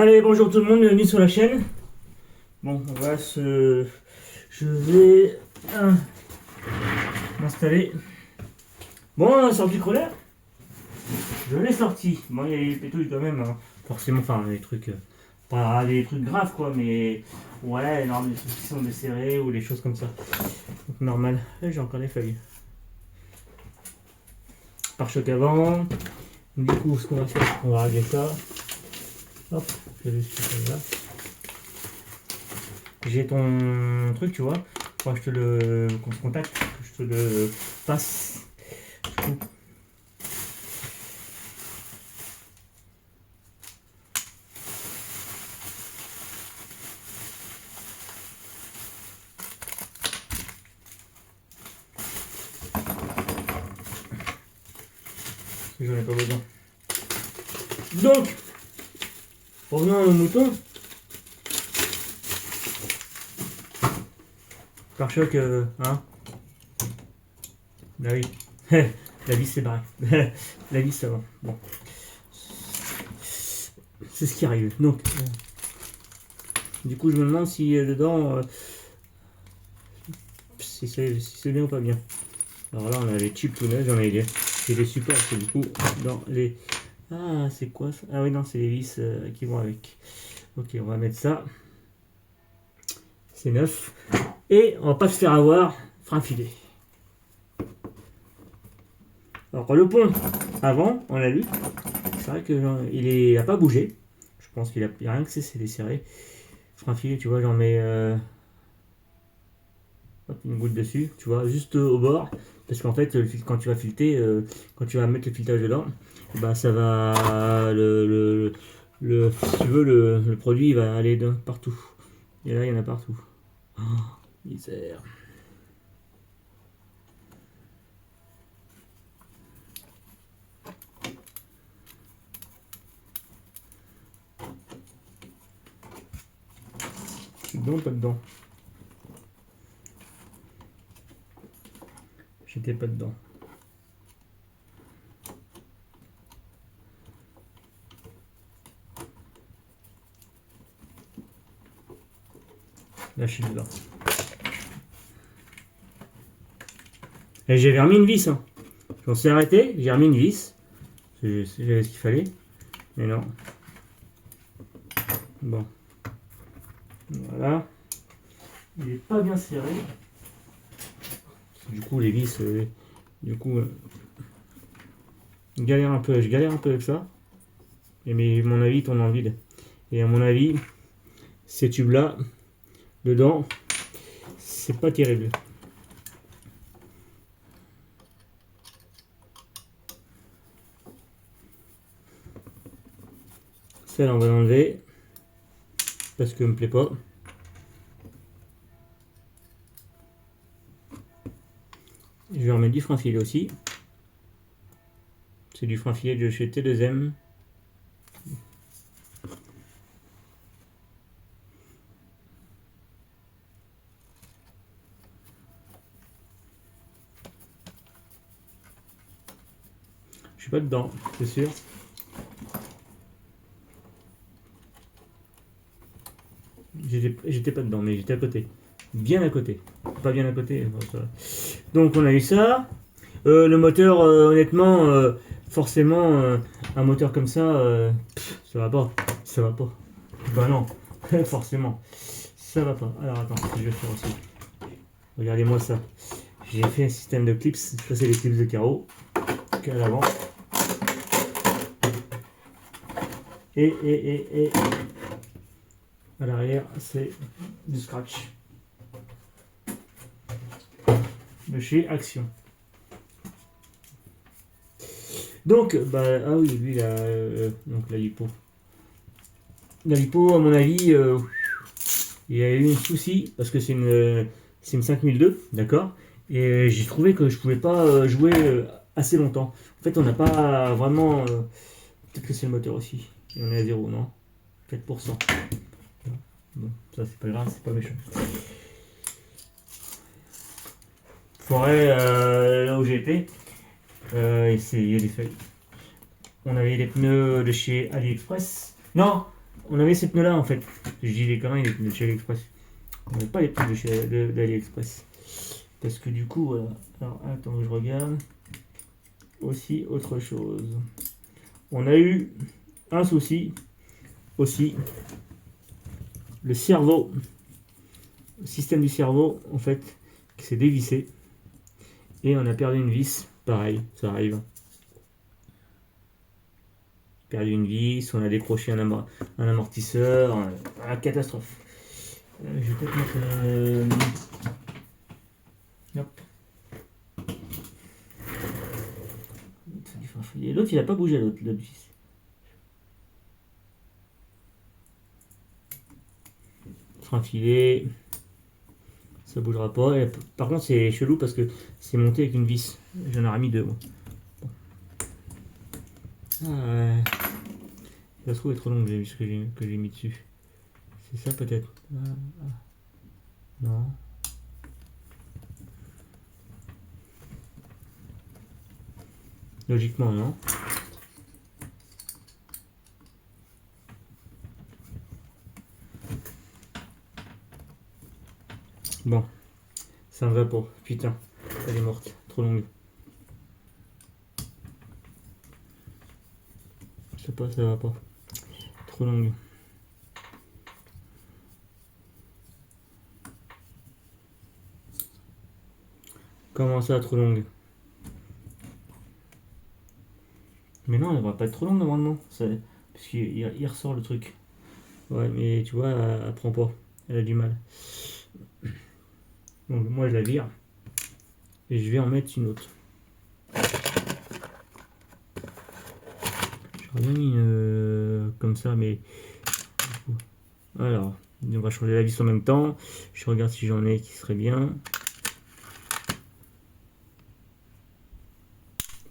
Allez, bonjour tout le monde, bienvenue sur la chaîne. Bon, on va se... Je vais m'installer. Bon, on a sorti le crawler. Je l'ai sorti. Bon, il y a les pétouilles quand même, hein. Forcément, enfin, les trucs... pas des trucs graves, quoi, mais... Ouais, non, des trucs qui sont desserrés ou des choses comme ça. Donc, normal. Là, j'ai encore des feuilles. Pare-choc avant. Du coup, ce qu'on va faire, c'est qu'on va régler ça. Hop, je vais juste faire là. J'ai ton truc, tu vois. Faut que je te le. Qu'on se contacte, que je te le passe. Du coup. Parce que j'en ai pas besoin. Donc, revenons au mouton. Pare-choc, hein. Bah oui. La vis c'est barré. La vis ça va. Bon. C'est ce qui arrive. Donc, du coup, je me demande si dedans, si c'est bien ou pas bien. Alors là, on a les chips tout neufs, j'en ai des. C'est des supports, c'est du coup dans les. Ah, c'est quoi ça? Ah oui, non, c'est les vis qui vont avec. Ok, on va mettre ça. C'est neuf. Et on va pas se faire avoir, frein filet. Alors le pont, avant, on l'a vu. C'est vrai qu'il n'a pas bougé. Je pense qu'il a rien que c'est desserré. Frein filet, tu vois, j'en mets hop, une goutte dessus, tu vois, juste au bord. Parce qu'en fait, quand tu vas fileter, quand tu vas mettre le filetage dedans, bah ça va si tu veux, le produit il va aller partout. Et là, il y en a partout. Oh, misère. Je suis dedans ou pas dedans? J'étais pas dedans. Là, je suis dedans. Et j'avais remis une vis. Hein. On s'est arrêté, j'ai remis une vis. J'avais ce qu'il fallait. Mais non. Bon. Voilà. Il est pas bien serré. Du coup, les vis, du coup, je galère un peu avec ça. Mais mon avis, tourne en vide. Et à mon avis, ces tubes-là, dedans, c'est pas terrible. Celle-là, on va l'enlever. Parce que me plaît pas. Je vais remettre du frein filet aussi. C'est du frein filet de chez T2M. Je suis pas dedans, c'est sûr. J'étais pas dedans, mais j'étais à côté. Bien à côté. Pas bien à côté. Donc on a eu ça. Le moteur, honnêtement, forcément, un moteur comme ça, ça va pas. Ça va pas. Bah non, forcément. Ça va pas. Alors attends, ce que je vais faire aussi. Regardez-moi ça. J'ai fait un système de clips. Ça, c'est les clips de carreaux. À l'avant. Et à l'arrière, c'est du scratch. De chez Action. Donc, bah, ah oui, lui, donc la lipo. La lipo, à mon avis, il y a eu un souci, parce que c'est une 5002, d'accord. Et j'ai trouvé que je pouvais pas jouer assez longtemps. En fait, on n'a pas vraiment... peut-être que c'est le moteur aussi. Et on est à 0, non? 4%. Bon, ça c'est pas grave, c'est pas méchant. Forêt, là où j'ai été, il y a des feuilles. On avait des pneus de chez AliExpress. Non, On avait ces pneus-là en fait. Je dis les conneries, les pneus de chez AliExpress. On n'avait pas les pneus d'AliExpress. Parce que du coup, voilà. Alors, attends, je regarde. Aussi, autre chose. On a eu un souci aussi. Le cerveau, le système du cerveau, en fait, qui s'est dévissé. Et on a perdu une vis. Pareil, ça arrive. Perdu une vis, on a décroché un amortisseur. Catastrophe. Je vais peut-être mettre. Hop. L'autre, il a pas bougé, l'autre vis. Frein filé. Ça bougera pas. Et par contre, c'est chelou parce que c'est monté avec une vis. J'en aurais mis deux. Bon. Ah ouais. Ça se trouve est trop long ce que j'ai mis dessus. C'est ça peut-être. Non. Logiquement, non. Bon. Ça me va pas. Putain. Elle est morte. Trop longue. Je sais pas, ça va pas. Trop longue. Comment ça, trop longue? Mais non, elle va pas être trop longue normalement. Puisqu'il ressort le truc. Ouais, mais tu vois, elle prend pas. Elle a du mal. Donc moi, je la vire. Et je vais en mettre une autre. J'aurais bien mis une comme ça, mais. Alors, on va changer la vis en même temps. Je regarde si j'en ai qui serait bien.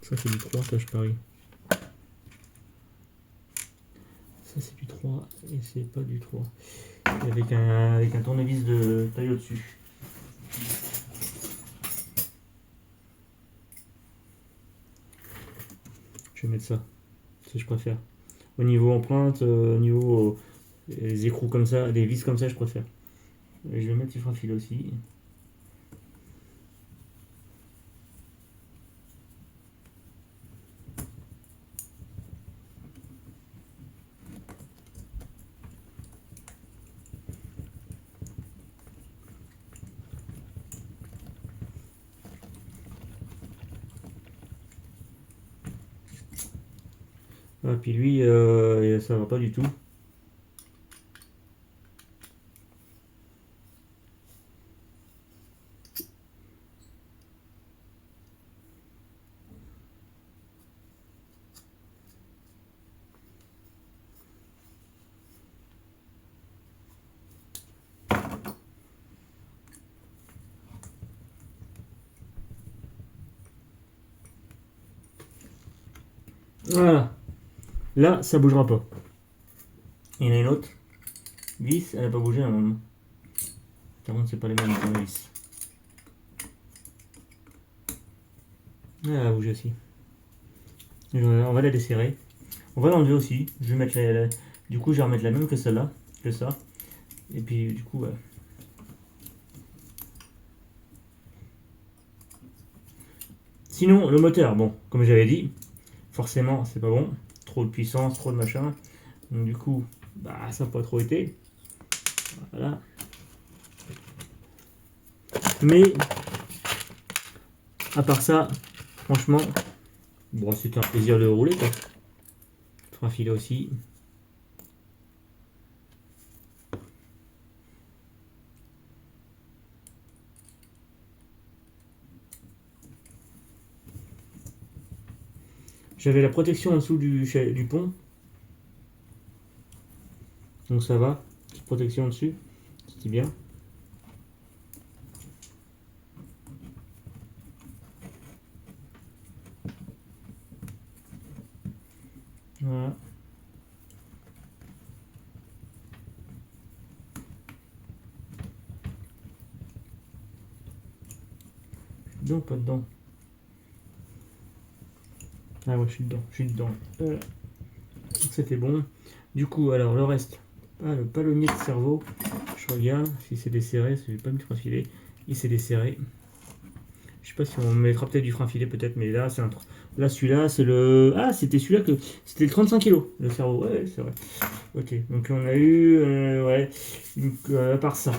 Ça, c'est du 3, ça, je parie. Ça, c'est du 3 et c'est pas du 3. Avec un tournevis de taille au-dessus. Je vais mettre ça. Ça, je préfère. Au niveau empreinte, au niveau les écrous comme ça, des vis comme ça, je préfère. Et je vais mettre les freins filés aussi. Ah, puis lui, ça va pas du tout. Voilà. Là, ça bougera pas. Il y en a une autre. Vis, elle n'a pas bougé normalement. Par contre, c'est pas les mêmes vis. Elle a bougé aussi. On va la desserrer. On va l'enlever aussi. Je vais mettre du coup, je vais remettre la même que celle-là. Que ça. Et puis, du coup, sinon, le moteur, bon, comme j'avais dit, forcément, c'est pas bon. Trop de puissance, trop de machin. Donc, du coup, bah, ça n'a pas trop été. Voilà. Mais, à part ça, franchement, bon, c'était un plaisir de rouler, quoi. Frein filet aussi. J'avais la protection en dessous du pont. Donc ça va. Petite protection dessus. C'était bien. Voilà. Donc pas dedans. Ah ouais, je suis dedans. C'était bon. Du coup, alors le reste, le palonnier de cerveau, je regarde si c'est desserré, je vais pas mis de frein filet, il s'est desserré. Je sais pas si on mettra peut-être du frein filet, peut-être, mais là, c'est un. Là, celui-là, c'est le. Ah, c'était celui-là que. C'était le 35 kg, le cerveau. Ouais, c'est vrai. Ok, donc on a eu. Ouais. Donc, à part ça,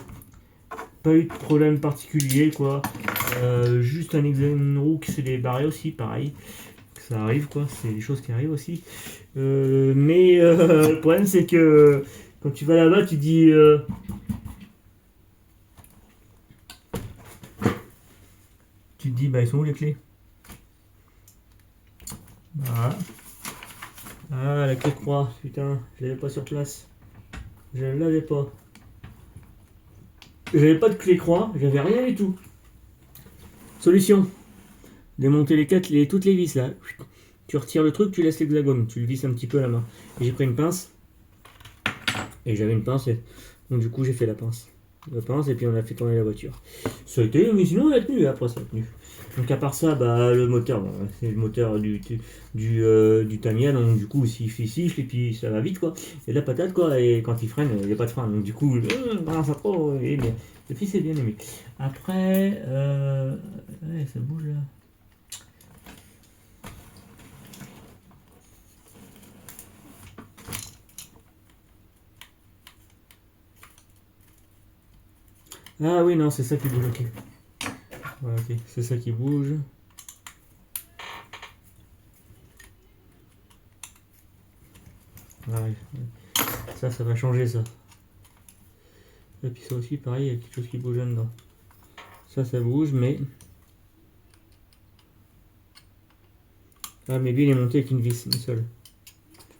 pas eu de problème particulier, quoi. Juste un examen roue qui s'est débarré aussi, pareil. Ça arrive, quoi. C'est des choses qui arrivent aussi. Mais le problème, c'est que quand tu vas là-bas, tu dis. Tu te dis, bah, ils sont où les clés? Voilà. Ah, la clé croix, putain, je l'avais pas sur place. Je ne l'avais pas. J'avais pas de clé croix, j'avais rien du tout. Solution, démonter toutes les vis là. Tu retires le truc, tu laisses l'hexagone, tu le visses un petit peu à la main. J'ai pris une pince, et j'avais une pince, donc du coup j'ai fait la pince. La pince, et puis on a fait tourner la voiture. Ça a été, mais sinon elle a tenu, après ça a tenu. Donc à part ça, bah, le moteur, bah, c'est le moteur du Tamiya, donc du coup s'il siffle et puis ça va vite quoi. Et la patate quoi, et quand il freine, il n'y a pas de frein, donc du coup, ça trop, et bien. Le fils est bien aimé. Après, ouais, ça bouge là. Ah oui, non, c'est ça qui bouge, ok. Ouais, ok, c'est ça qui bouge. Ouais, ça va changer ça. Et puis ça aussi, pareil, il y a quelque chose qui bouge là-dedans. Ça bouge, mais. Ah, mais lui, il est monté avec une vis, une seule.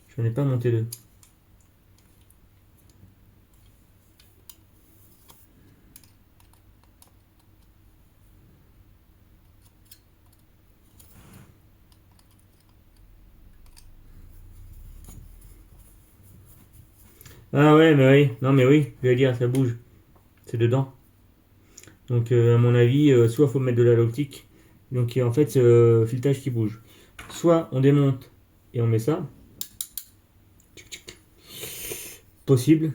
Je n'en ai pas monté deux. Ah ouais, mais oui, non, mais oui, je vais dire, ça bouge. C'est dedans. Donc, à mon avis, soit faut mettre de la loctique. Donc, en fait, c'est le filetage qui bouge. Soit on démonte et on met ça. Possible.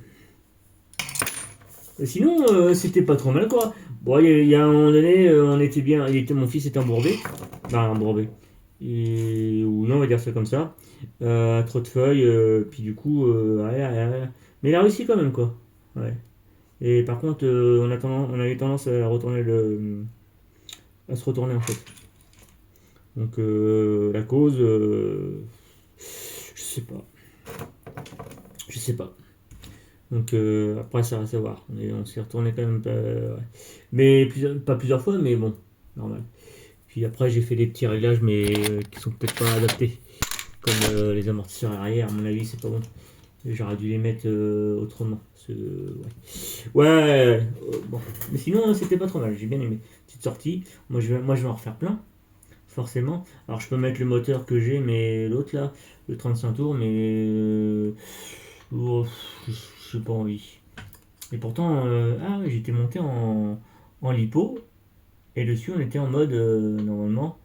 Et sinon, c'était pas trop mal quoi. Bon, il y a un moment donné, on était bien. Mon fils était embourbé. Enfin, embourbé. Et, ou non, on va dire ça comme ça. À trop de feuilles. Puis du coup, mais il a réussi quand même quoi. Ouais. Et par contre, on a eu tendance à retourner à se retourner en fait. Donc la cause, je sais pas. Je sais pas. Donc après, ça va savoir. On s'est retourné quand même. Ouais. Mais pas plusieurs fois, mais bon, normal. Puis après, j'ai fait des petits réglages, mais qui sont peut-être pas adaptés. Comme les amortisseurs arrière, à mon avis, c'est pas bon. J'aurais dû les mettre autrement. Ouais, bon. Mais sinon, c'était pas trop mal. J'ai bien aimé. Petite sortie. Moi, je vais en refaire plein. Forcément. Alors, je peux mettre le moteur que j'ai, mais l'autre là, le 35 tours, mais. Oh, j'ai pas envie. Et pourtant, ah ouais, j'étais monté en lipo. Et dessus, on était en mode, normalement,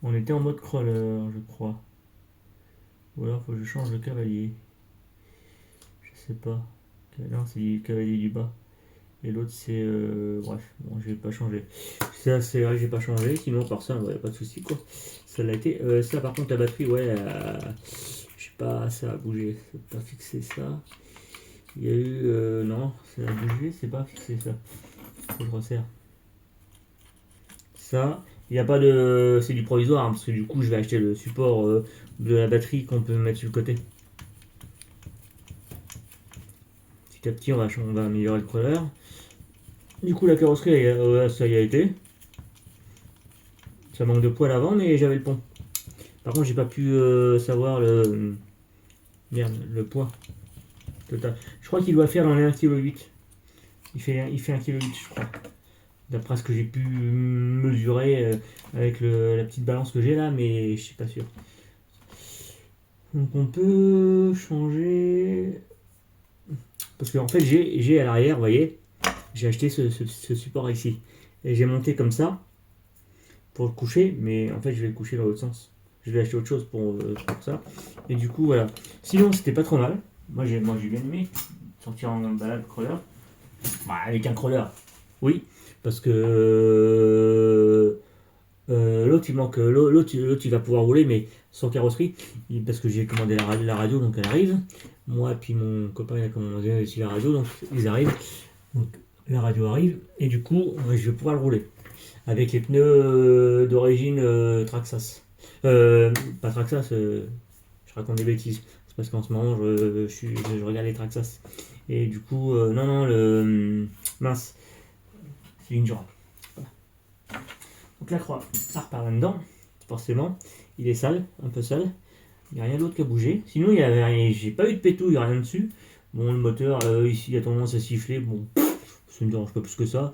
on était en mode crawler, je crois. Ou alors, faut que je change de cavalier. Je sais pas. Non, c'est le cavalier du bas. Et l'autre, c'est. Bref, bon, je vais pas changer. Ça, c'est vrai que j'ai pas changé. Sinon, par ça, il n'y a pas de souci, quoi. Ça l'a été. Ça, par contre, la batterie, ouais. Je sais pas, ça a bougé. C'est pas fixé ça. Il y a eu. Non, ça a bougé, c'est pas fixé ça. Faut que je resserre. Ça, il n'y a pas de. C'est du provisoire, hein, parce que du coup, je vais acheter le support de la batterie qu'on peut mettre sur le côté. Petit à petit, on va améliorer le crawler. Du coup, la carrosserie, ça y a été. Ça manque de poids à l'avant, mais j'avais le pont. Par contre, j'ai pas pu savoir le poids total. Je crois qu'il doit faire dans les 1,8 kg. Il fait 1,8 kg, je crois. D'après ce que j'ai pu mesurer avec la petite balance que j'ai là, mais je suis pas sûr. Donc on peut changer. Parce qu'en fait, j'ai à l'arrière, vous voyez, j'ai acheté ce support ici. Et j'ai monté comme ça pour le coucher, mais en fait, je vais le coucher dans l'autre sens. je vais acheter autre chose pour ça. Et du coup, voilà. Sinon, c'était pas trop mal. Moi, j'ai bien aimé sortir en balade crawler. Bah, avec un crawler, oui, parce que l'autre, il manque. L'autre, il va pouvoir rouler, mais sans carrosserie. Parce que j'ai commandé la radio, donc elle arrive. Moi, puis mon copain, il a commandé aussi la radio, donc ils arrivent. Donc la radio arrive, et du coup, je vais pouvoir le rouler. Avec les pneus d'origine Traxxas. Pas Traxxas, je raconte des bêtises. C'est parce qu'en ce moment, je regarde les Traxxas. Et du coup, non, mince, c'est Indura. Voilà. Donc la croix, ça repart là-dedans, forcément. Il est sale, un peu sale. Il n'y a rien d'autre qu'à bouger. Sinon, j'ai pas eu de pétou, il n'y a rien dessus. Bon, le moteur, ici, il a tendance à siffler. Bon, ça ne me dérange pas plus que ça.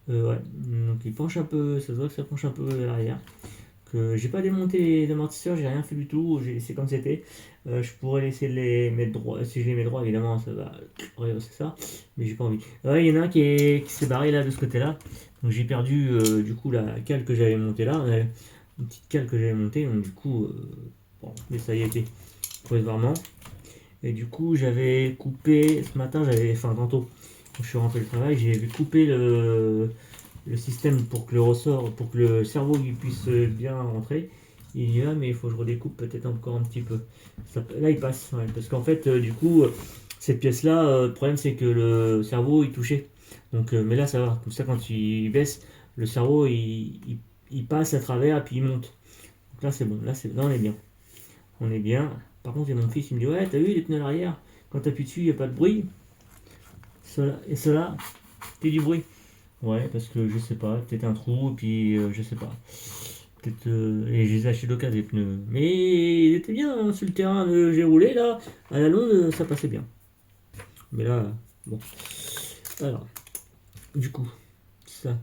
Ouais. Donc il penche un peu, ça se voit que ça penche un peu vers l'arrière. Que j'ai pas démonté les amortisseurs, j'ai rien fait du tout, j'ai laissé comme c'était. Je pourrais laisser les mettre droit, si je les mets droit évidemment ça va rehausser ça, mais j'ai pas envie. Il y en a un qui s'est barré là de ce côté là, donc j'ai perdu du coup la cale que j'avais montée là, une petite cale que j'avais montée, donc du coup, bon, mais ça y était, provisoirement. Et du coup j'avais coupé, ce matin j'avais, enfin tantôt, quand je suis rentré du travail, j'ai coupé le système pour que le ressort, pour que le cerveau il puisse bien rentrer. Il y va, mais il faut que je redécoupe peut-être encore un petit peu. Là, il passe, ouais, parce qu'en fait, du coup, cette pièce-là, le problème c'est que le cerveau il touchait. Donc, mais là, ça va. Comme ça, quand il baisse, le cerveau il passe à travers et puis il monte. Donc là, c'est bon. Là, on est bien. On est bien. Par contre, il y a mon fils, il me dit ouais, t'as vu les pneus à l'arrière? Quand t'appuies dessus, il n'y a pas de bruit. Cela, t'as du bruit. Ouais, parce que je sais pas, peut-être un trou, et puis je sais pas. Peut-être. Et je les ai achetés d'occasion, les pneus. Mais il était bien hein, sur le terrain, j'ai roulé là. À la longue, ça passait bien. Mais là, bon. Alors, du coup, ça.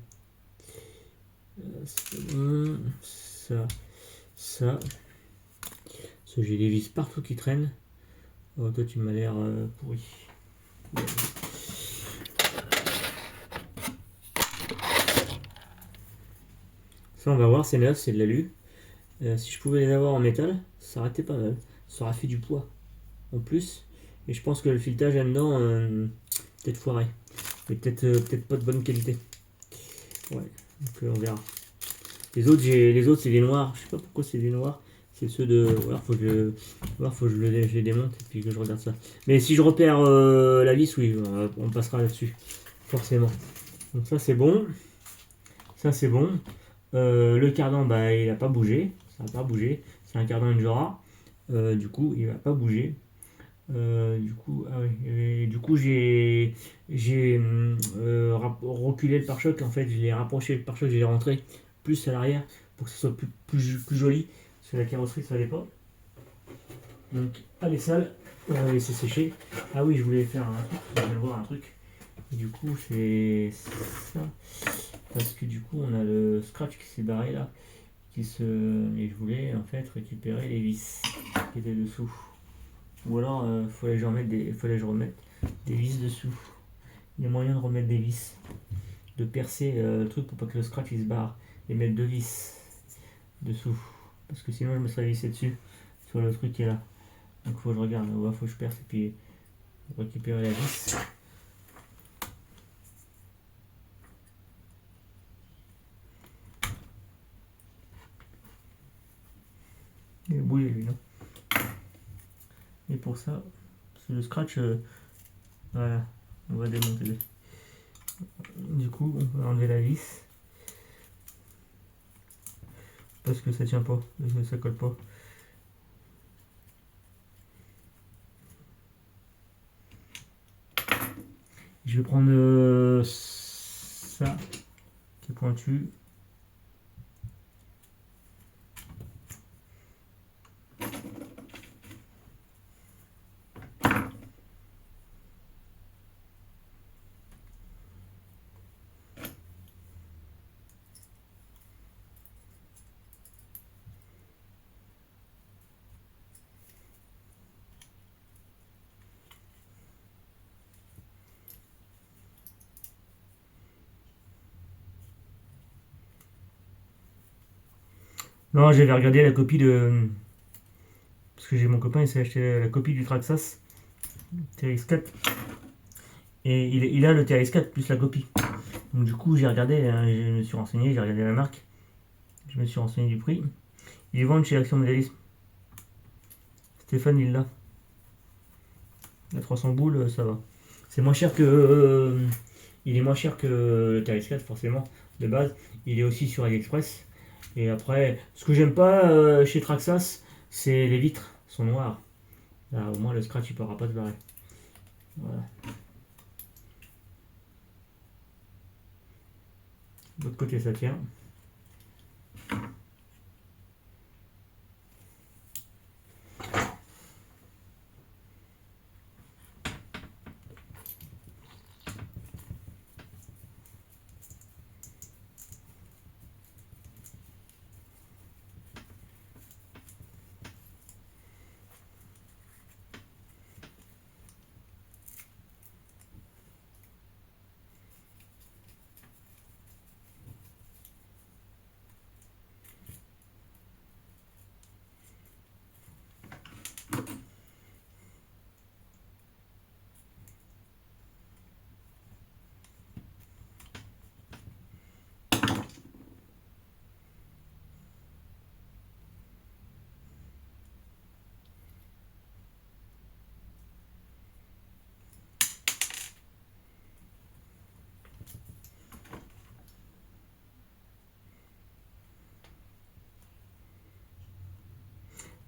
C'est bon. Ça. Parce que j'ai des vis partout qui traînent. Oh, toi, tu m'as l'air pourri. Ouais. Ça, on va voir, c'est neuf, c'est de l'alu. Si je pouvais les avoir en métal, ça aurait été pas mal. Ça aurait fait du poids en plus. Et je pense que le filetage là-dedans, peut-être foiré. Mais peut-être pas de bonne qualité. Ouais, donc on verra. Les autres c'est des noirs. Je sais pas pourquoi c'est des noirs. C'est ceux de. Voilà, faut que je les démonte et puis que je regarde ça. Mais si je repère la vis, oui, on passera là-dessus. Forcément. Donc ça c'est bon. Ça c'est bon. Le cardan, bah, il a pas bougé. Ça n'a pas bougé. C'est un cardan Endura. Du coup, il va pas bouger. Du coup, ah oui, et du coup j'ai reculé le pare-choc. En fait, je l'ai rapproché le pare-choc, je l'ai rentré plus à l'arrière pour que ce soit plus joli. Parce que la carrosserie, ça allait pas. Donc, elle est sale. On va laisser sécher. Ah oui, je voulais faire un truc. Je voulais voir un truc. Et du coup, c'est ça. Parce que du coup, on a le scratch qui s'est barré là. Et je voulais en fait récupérer les vis qui étaient dessous. Ou alors, fallait que je remette des vis dessous. Il y a moyen de remettre des vis, de percer le truc pour pas que le scratch il se barre et mettre deux vis dessous. Parce que sinon, je me serais vissé dessus sur le truc qui est là. Donc, faut que je regarde, faut que je perce et puis récupérer la vis. Il est bouillé lui, non? Et pour ça, c'est le scratch. Voilà, on va démonter. Du coup, on va enlever la vis. Parce que ça tient pas, parce que ça colle pas. Je vais prendre ça qui est pointu. Non, j'avais regardé la copie de... Parce que j'ai mon copain, il s'est acheté la copie du Traxxas TX4. Et il a le TX4 plus la copie. Donc du coup, j'ai regardé, hein, je me suis renseigné, j'ai regardé la marque. Je me suis renseigné du prix. Ils vendent chez Action Modélisme. Stéphane, il l'a. La 300 boules, ça va. C'est moins cher que... il est moins cher que le TX4, forcément, de base. Il est aussi sur AliExpress. Et après, ce que j'aime pas chez Traxxas, c'est les vitres sont noires. Là, au moins, le scratch, il pourra pas se barrer. Voilà. De l'autre côté, ça tient.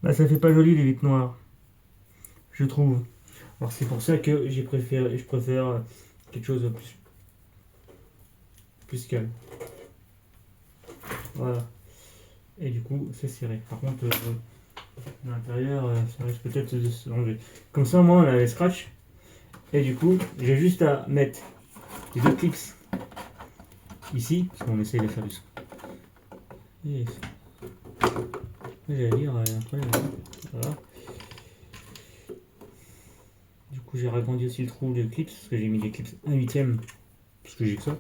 Bah, ça fait pas joli les vitres noires, je trouve. Alors c'est pour ça que je préfère quelque chose de plus calme. Voilà. Et du coup, c'est serré. Par contre, l'intérieur, ça risque peut-être de se enlever. Comme ça, moi, on a les scratchs. Et du coup, j'ai juste à mettre les deux clips ici, parce qu'on essaye de faire du son. Et j'allais dire, après, voilà. Du coup, j'ai agrandi aussi le trou de clips, parce que j'ai mis des clips 1/8, parce que j'ai que ça.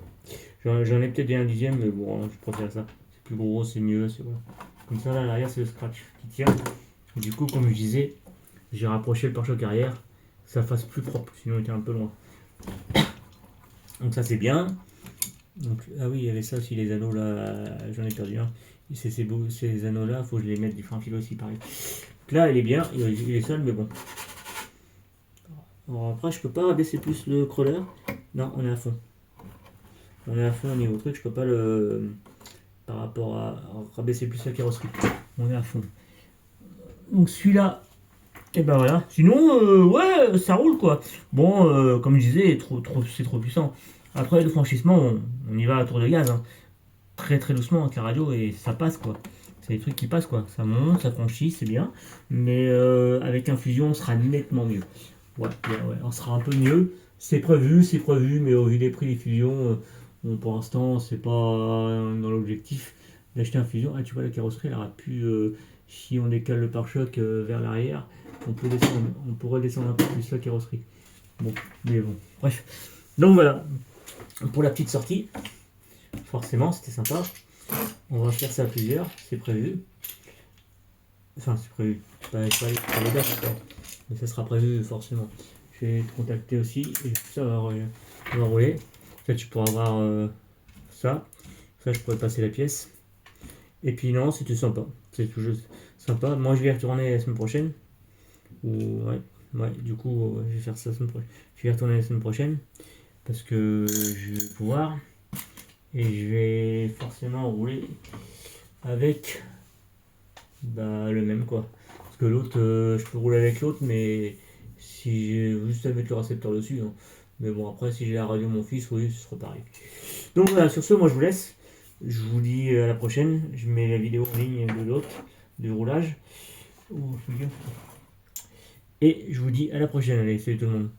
J'en ai peut-être des 1/10, mais bon, je préfère ça. C'est plus gros, c'est mieux, c'est voilà. Comme ça, là, à l'arrière, c'est le scratch qui tient. Et du coup, comme je disais, j'ai rapproché le pare-choc arrière, que ça fasse plus propre, sinon il était un peu loin. Donc ça, c'est bien. Donc, ah oui, il y avait ça aussi, les anneaux là, j'en ai perdu un. Ces anneaux là, faut que je les mette du fin fil aussi, pareil. Donc là, il est bien, il est seul, mais bon. Alors après, je peux pas rabaisser plus le crawler. Non, on est à fond. On est à fond au niveau truc, je peux pas le. Par rapport à rabaisser plus la carrosserie. On est à fond. Donc celui-là, et ben voilà. Sinon, ouais, ça roule quoi. Bon, comme je disais, c'est trop puissant. Après le franchissement, on y va à tour de gaz, hein. Très très doucement avec la radio et ça passe quoi. C'est des trucs qui passent quoi. Ça monte, ça franchit, c'est bien. Mais avec infusion, on sera nettement mieux. Ouais, ouais, on sera un peu mieux. C'est prévu, mais au vu des prix des fusions, bon, pour l'instant, c'est pas dans l'objectif d'acheter un fusion. Ah, tu vois, la carrosserie, elle aura pu, si on décale le pare-choc vers l'arrière, on pourrait descendre un peu plus la carrosserie. Bon, mais bon, bref. Donc voilà, pour la petite sortie, forcément, c'était sympa. On va faire ça à plusieurs, c'est prévu. Enfin, c'est prévu. Pas les dates, quoi. Mais ça sera prévu forcément. Je vais te contacter aussi et ça va rouler. Là, tu pourras voir ça. Ça, je pourrais passer la pièce. Et puis, non, c'était sympa. C'est toujours sympa. Moi, je vais y retourner la semaine prochaine. Ouais, du coup, je vais faire ça la semaine prochaine. Je vais y retourner la semaine prochaine. Parce que je vais pouvoir. Et je vais forcément rouler avec le même quoi. Parce que l'autre, je peux rouler avec l'autre, mais si j'ai juste à mettre le récepteur dessus. Hein. Mais bon, après, si j'ai la radio de mon fils, oui, ce sera pareil. Donc voilà, sur ce, moi je vous laisse. Je vous dis à la prochaine. Je mets la vidéo en ligne de l'autre, du roulage. Et je vous dis à la prochaine. Allez, salut tout le monde.